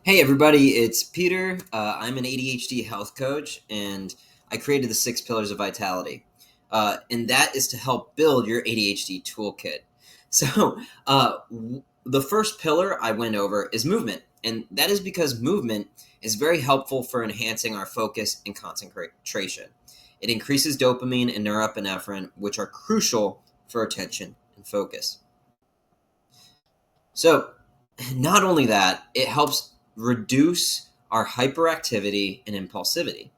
Hey everybody, it's Peter. I'm an ADHD health coach, and I created the 6 pillars of vitality. And that is to help build your ADHD toolkit. So, the first pillar I went over is movement, and that is because movement is very helpful for enhancing our focus and concentration. It increases dopamine and norepinephrine, which are crucial for attention and focus. So, not only that, it helps reduce our hyperactivity and impulsivity.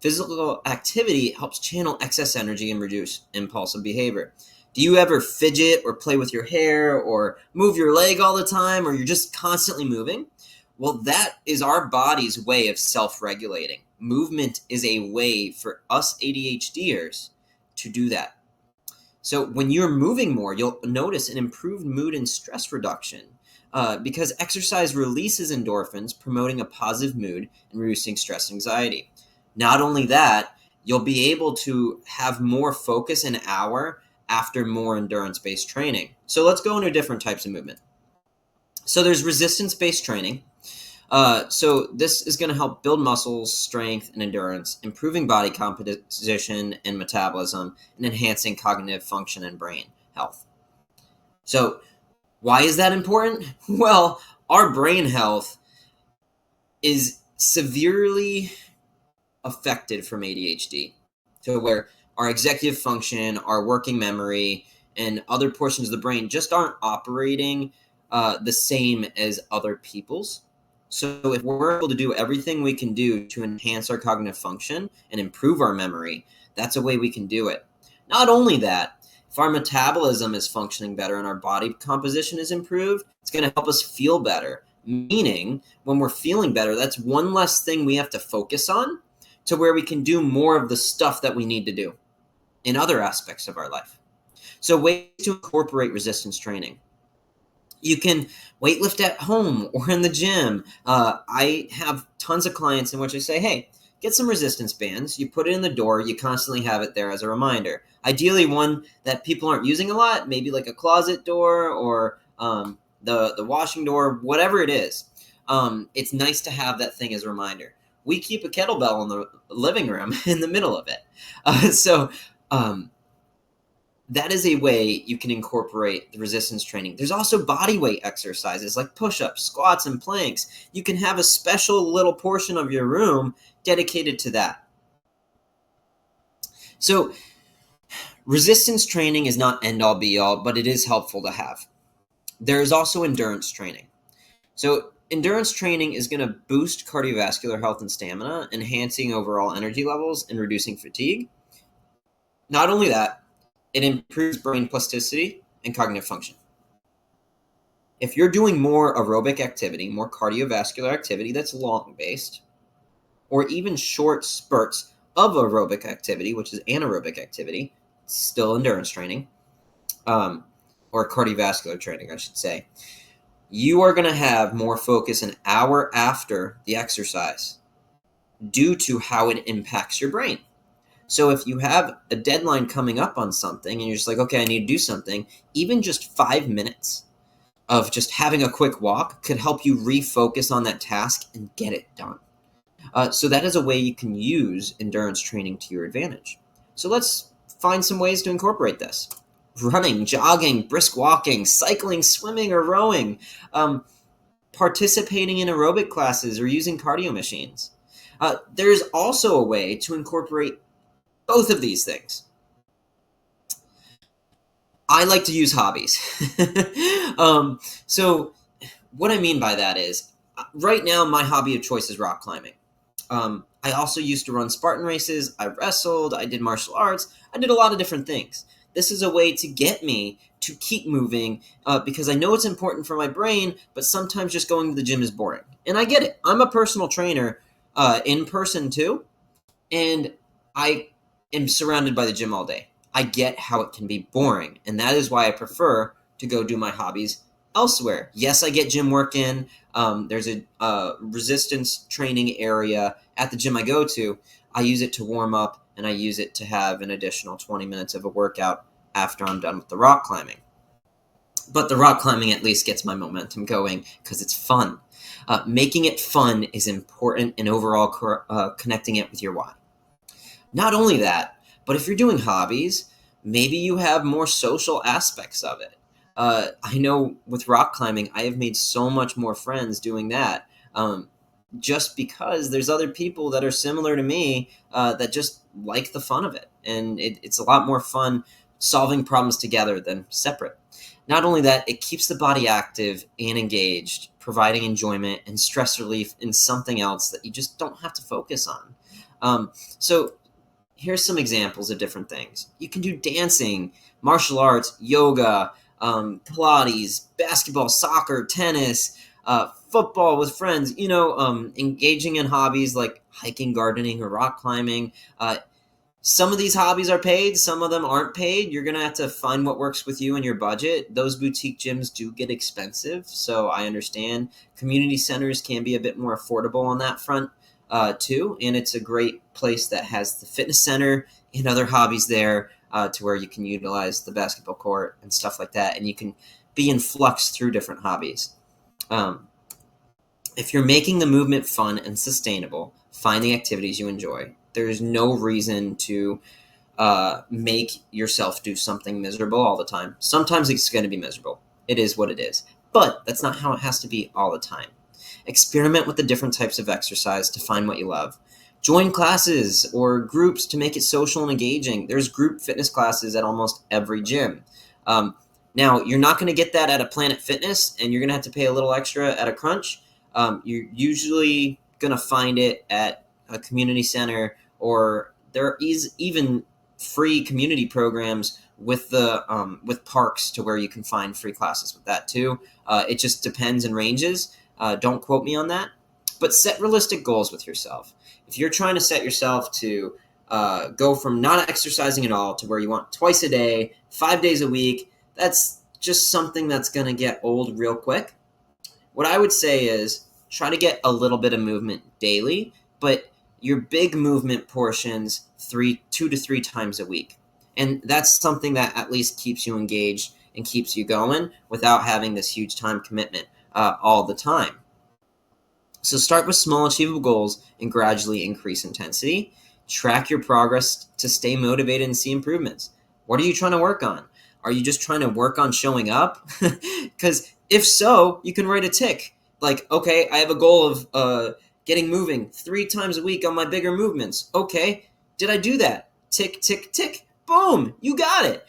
Physical activity helps channel excess energy and reduce impulsive behavior. Do you ever fidget or play with your hair or move your leg all the time, or you're just constantly moving? Well, that is our body's way of self regulating. Movement is a way for us ADHDers to do that. So when you're moving more, you'll notice an improved mood and stress reduction because exercise releases endorphins, promoting a positive mood and reducing stress and anxiety. Not only that, you'll be able to have more focus an hour after more endurance-based training. So let's go into different types of movement. So there's resistance-based training. So this is going to help build muscles, strength, and endurance, improving body composition and metabolism, and enhancing cognitive function and brain health. So why is that important? Well, our brain health is severely affected from ADHD, to where our executive function, our working memory, and other portions of the brain just aren't operating the same as other people's. So if we're able to do everything we can do to enhance our cognitive function and improve our memory, that's a way we can do it. Not only that, if our metabolism is functioning better and our body composition is improved, it's going to help us feel better. Meaning, when we're feeling better, that's one less thing we have to focus on, to where we can do more of the stuff that we need to do in other aspects of our life. So ways to incorporate resistance training. You can weightlift at home or in the gym. I have tons of clients in which I say, hey, get some resistance bands. You put it in the door. You constantly have it there as a reminder. Ideally, one that people aren't using a lot, maybe like a closet door or the washing door, whatever it is. It's nice to have that thing as a reminder. We keep a kettlebell in the living room in the middle of it. So that is a way you can incorporate the resistance training. There's also body weight exercises like push-ups, squats, and planks. You can have a special little portion of your room dedicated to that. So resistance training is not end-all be-all, but it is helpful to have. There is also endurance training. So endurance training is going to boost cardiovascular health and stamina, enhancing overall energy levels and reducing fatigue. Not only that, it improves brain plasticity and cognitive function. If you're doing more aerobic activity, more cardiovascular activity that's long-based, or even short spurts of aerobic activity, which is anaerobic activity, still endurance training, or cardiovascular training, I should say, you are going to have more focus an hour after the exercise due to how it impacts your brain. So if you have a deadline coming up on something and you're just like, okay, I need to do something, even just 5 minutes of just having a quick walk could help you refocus on that task and get it done. So that is a way you can use endurance training to your advantage. So let's find some ways to incorporate this. Running, jogging, brisk walking, cycling, swimming, or rowing, participating in aerobic classes, or using cardio machines. There's also a way to incorporate both of these things. I like to use hobbies. So what I mean by that is, right now my hobby of choice is rock climbing. I also used to run Spartan races. I wrestled. I did martial arts. I did a lot of different things. This is a way to get me to keep moving because I know it's important for my brain, but sometimes just going to the gym is boring. And I get it. I'm a personal trainer in person too, and I am surrounded by the gym all day. I get how it can be boring, and that is why I prefer to go do my hobbies elsewhere. Yes, I get gym work in. There's a resistance training area at the gym I go to. I use it to warm up, and I use it to have an additional 20 minutes of a workout after I'm done with the rock climbing. But the rock climbing at least gets my momentum going because it's fun. Making it fun is important in overall connecting it with your why. Not only that, but if you're doing hobbies, maybe you have more social aspects of it. I know with rock climbing, I have made so much more friends doing that. Just because there's other people that are similar to me that just like the fun of it. And it's a lot more fun solving problems together than separate. Not only that, it keeps the body active and engaged, providing enjoyment and stress relief in something else that you just don't have to focus on. So here's some examples of different things. You can do dancing, martial arts, yoga, Pilates, basketball, soccer, tennis, football with friends, engaging in hobbies like hiking, gardening, or rock climbing. Some of these hobbies are paid, some of them aren't paid. You're going to have to find what works with you and your budget. Those boutique gyms do get expensive, so I understand. Community centers can be a bit more affordable on that front too, and it's a great place that has the fitness center and other hobbies there to where you can utilize the basketball court and stuff like that, and you can be in flux through different hobbies. If you're making the movement fun and sustainable, find the activities you enjoy. There's no reason to make yourself do something miserable all the time. Sometimes it's going to be miserable. It is what it is. But that's not how it has to be all the time. Experiment with the different types of exercise to find what you love. Join classes or groups to make it social and engaging. There's group fitness classes at almost every gym. Now, you're not going to get that at a Planet Fitness, and you're going to have to pay a little extra at a Crunch. You're usually going to find it at a community center, or there is even free community programs with with parks to where you can find free classes with that too. It just depends and ranges. Don't quote me on that, but set realistic goals with yourself. If you're trying to set yourself to go from not exercising at all to where you want twice a day, 5 days a week, that's just something that's going to get old real quick. What I would say is try to get a little bit of movement daily, but your big movement portions 2 to 3 times a week. And that's something that at least keeps you engaged and keeps you going without having this huge time commitment all the time. So start with small achievable goals and gradually increase intensity. Track your progress to stay motivated and see improvements. What are you trying to work on? Are you just trying to work on showing up? Because if so, you can write a tick. Like, okay, I have a goal of getting moving 3 times a week on my bigger movements. Okay, did I do that? Tick, tick, tick. Boom, you got it.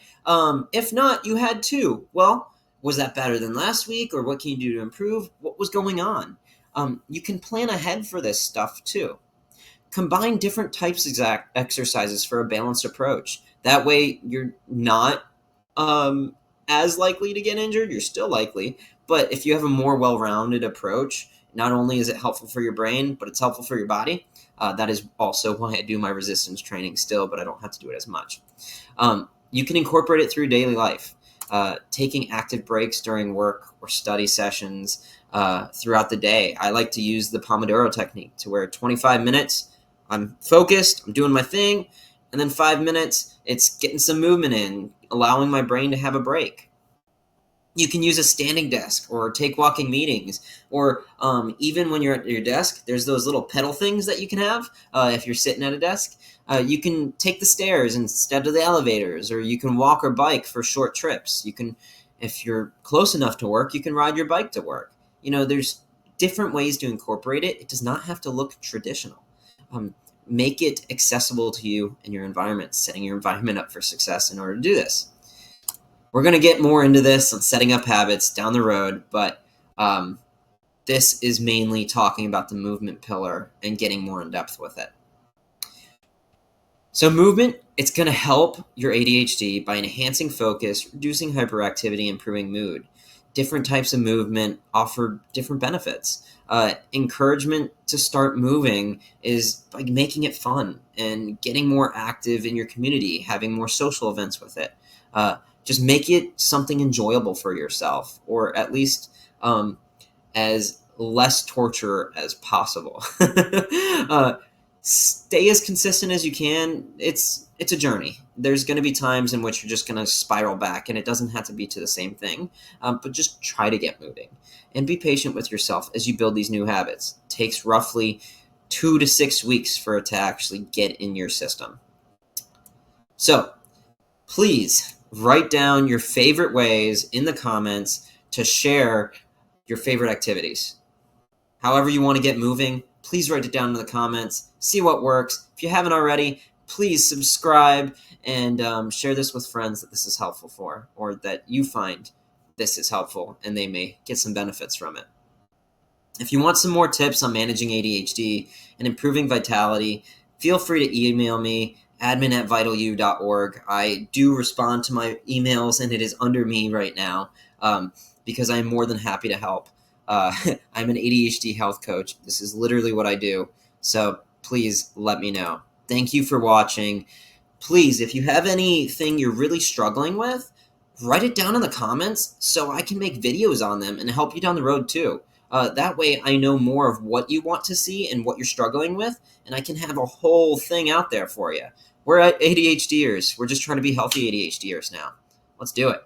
If not, you had 2. Well, was that better than last week, or what can you do to improve? What was going on? You can plan ahead for this stuff too. Combine different types of exercises for a balanced approach. That way, you're not as likely to get injured. You're still likely, but if you have a more well-rounded approach, not only is it helpful for your brain, but it's helpful for your body. That is also why I do my resistance training still, but I don't have to do it as much. You can incorporate it through daily life. Taking active breaks during work or study sessions throughout the day. I like to use the Pomodoro technique to where 25 minutes, I'm focused, I'm doing my thing, and then 5 minutes, it's getting some movement in, allowing my brain to have a break. You can use a standing desk or take walking meetings, or even when you're at your desk, there's those little pedal things that you can have if you're sitting at a desk. You can take the stairs instead of the elevators, or you can walk or bike for short trips. You can, if you're close enough to work, you can ride your bike to work. There's different ways to incorporate it. It does not have to look traditional. Make it accessible to you and your environment, setting your environment up for success in order to do this. We're going to get more into this on setting up habits down the road, but this is mainly talking about the movement pillar and getting more in depth with it. So movement, it's going to help your ADHD by enhancing focus, reducing hyperactivity, improving mood. Different types of movement offer different benefits. Encouragement to start moving is by making it fun and getting more active in your community, having more social events with it. Just make it something enjoyable for yourself, or at least as less torture as possible. Stay as consistent as you can. It's a journey. There's going to be times in which you're just going to spiral back, and it doesn't have to be to the same thing. But just try to get moving and be patient with yourself as you build these new habits. It takes roughly 2 to 6 weeks for it to actually get in your system. So please write down your favorite ways in the comments to share your favorite activities. However you want to get moving, please write it down in the comments. See what works. If you haven't already, please subscribe and share this with friends that this is helpful for, or that you find this is helpful and they may get some benefits from it. If you want some more tips on managing ADHD and improving vitality, feel free to email me, admin@vitalu.org. I do respond to my emails, and it is under me right now because I'm more than happy to help. I'm an ADHD health coach. This is literally what I do. So please let me know. Thank you for watching. Please, if you have anything you're really struggling with, write it down in the comments so I can make videos on them and help you down the road too. That way I know more of what you want to see and what you're struggling with, and I can have a whole thing out there for you. We're ADHDers. We're just trying to be healthy ADHDers now. Let's do it.